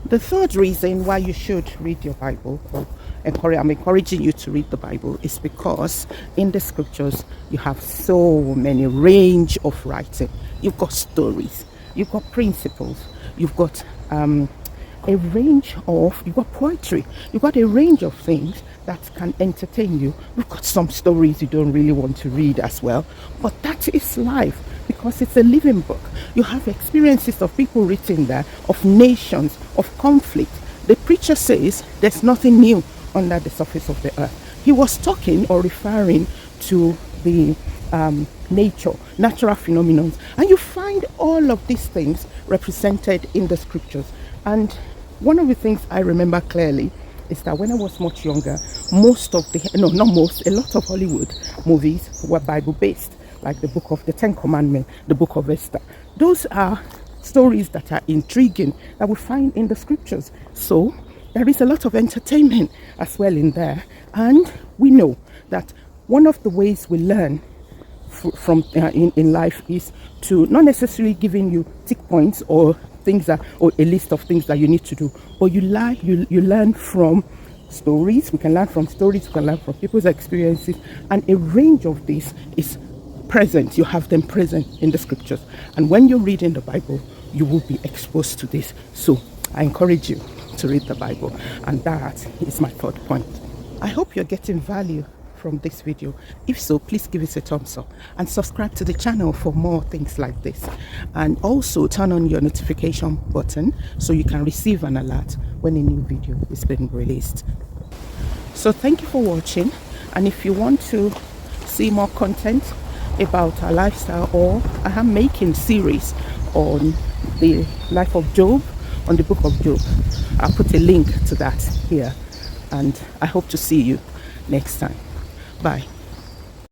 The third reason why you should read your Bible, or I'm encouraging you to read the Bible, is because in the scriptures you have so many range of writing. You've got stories, you've got principles, you've got you've got poetry, you've got a range of things that can entertain you. You've got some stories you don't really want to read as well, but that is life because it's a living book. You have experiences of people written there, of nations, of conflict. The preacher says there's nothing new under the surface of the earth. He was talking or referring to the natural phenomena, and you find all of these things represented in the scriptures. And one of the things I remember clearly is that when I was much younger, a lot of Hollywood movies were Bible based, like the book of the Ten Commandments, the book of Esther. Those are stories that are intriguing that we find in the scriptures. So there is a lot of entertainment as well in there. And we know that one of the ways we learn in life is to not necessarily giving you tick points or a list of things that you need to do, but you learn from stories. We can learn from stories, we can learn from people's experiences, and a range of this is present. You have them present in the scriptures, and when you're reading the Bible you will be exposed to this. So I encourage you to read the Bible, and that is my third point. I hope you're getting value from this video. If so, please give it a thumbs up and subscribe to the channel for more things like this, and also turn on your notification button so you can receive an alert when a new video is being released. So thank you for watching, and if you want to see more content about our lifestyle, or I am making series on the life of Job, on the book of Job, I'll put a link to that here, and I hope to see you next time. Bye.